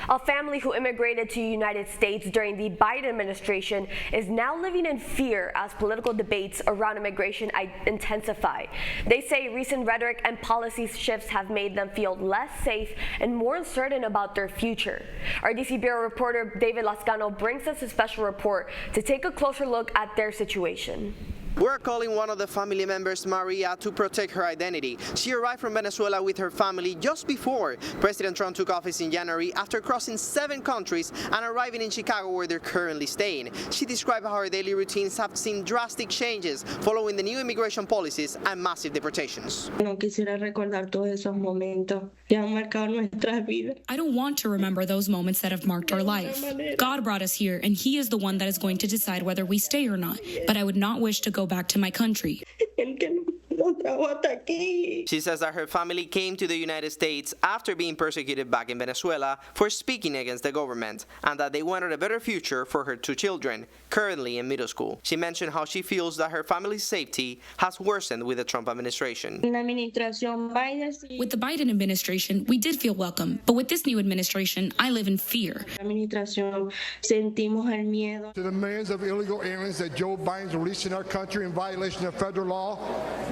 A family who immigrated to the United States during the Biden administration is now living in fear as political debates around immigration intensify. They say recent rhetoric and policy shifts have made them feel less safe and more uncertain about their future. Our DC Bureau reporter David Lascano brings us a special report to take a closer look at their situation. We're calling one of the family members, Maria, to protect her identity. She arrived from Venezuela with her family just before President Trump took office in January after crossing 7 countries and arriving in Chicago where they're currently staying. She described how her daily routines have seen drastic changes following the new immigration policies and massive deportations. No quisiera recordar todos esos momentos que han marcado nuestras vidas. I don't want to remember those moments that have marked our life. God brought us here, and He is the one that is going to decide whether we stay or not. But I would not wish to go back to my country. She says that her family came to the United States after being persecuted back in Venezuela for speaking against the government, and that they wanted a better future for her 2 children, currently in middle school. She mentioned how she feels that her family's safety has worsened with the Trump administration. With the Biden administration, we did feel welcome, but with this new administration, I live in fear. To the millions of illegal aliens that Joe Biden's releasing our country in violation of federal law,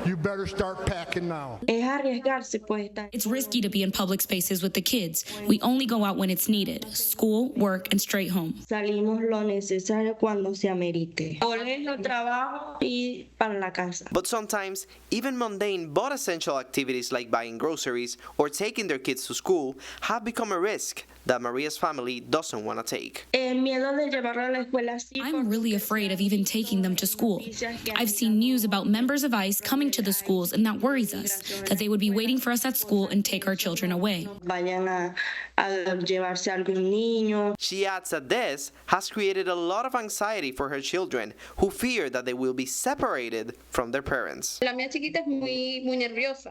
you better start packing now. It's risky to be in public spaces with the kids. We only go out when it's needed. School, work, and straight home. But sometimes, even mundane but essential activities like buying groceries or taking their kids to school have become a risk that Maria's family doesn't want to take. I'm really afraid of even taking them to school. I've seen news about members of ICE coming to the schools, and that worries us, that they would be waiting for us at school and take our children away. She adds that this has created a lot of anxiety for her children, who fear that they will be separated from their parents.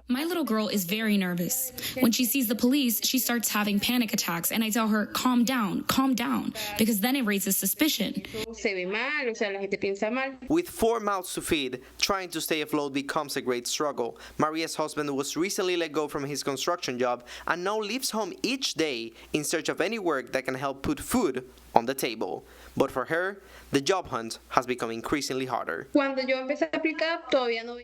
My little girl is very nervous. When she sees the police, she starts having panic attacks, and I tell her, calm down, because then it raises suspicion. With 4 mouths to feed, trying to stay afloat becomes a great struggle. Maria's husband was recently let go from his construction job and now leaves home each day in search of any work that can help put food on the table. But for her, the job hunt has become increasingly harder. When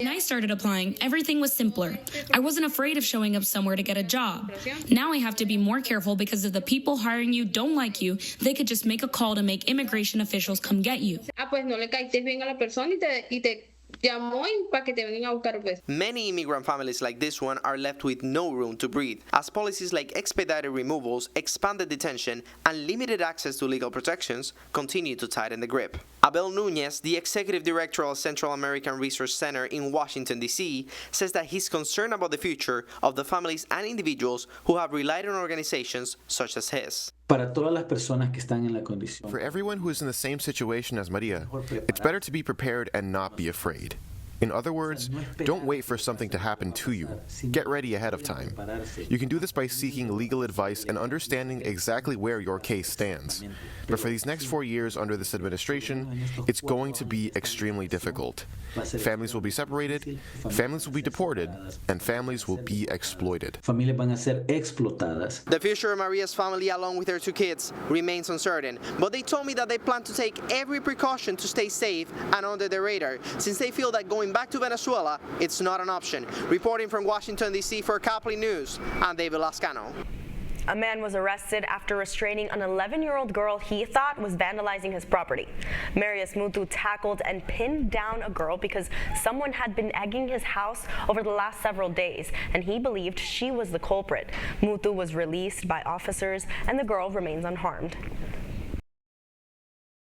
I started applying, everything was simpler. I wasn't afraid of showing up somewhere to get a job. Now I have to be more careful because if the people hiring you don't like you, they could just make a call to make immigration officials come get you. Many immigrant families like this one are left with no room to breathe, as policies like expedited removals, expanded detention, and limited access to legal protections continue to tighten the grip. Abel Nunez, the executive director of Central American Research Center in Washington, D.C., says that he's concerned about the future of the families and individuals who have relied on organizations such as his. For everyone who is in the same situation as Maria, it's better to be prepared and not be afraid. In other words, don't wait for something to happen to you. Get ready ahead of time. You can do this by seeking legal advice and understanding exactly where your case stands. But for these next 4 years under this administration, it's going to be extremely difficult. Families will be separated, families will be deported, and families will be exploited. The future of Maria's family, along with their 2 kids, remains uncertain, but they told me that they plan to take every precaution to stay safe and under the radar, since they feel that going back to Venezuela, it's not an option. Reporting from Washington, D.C. for Caplin News, I'm David Lascano. A man was arrested after restraining an 11-year-old girl he thought was vandalizing his property. Marius Mutu tackled and pinned down a girl because someone had been egging his house over the last several days, and he believed she was the culprit. Mutu was released by officers, and the girl remains unharmed.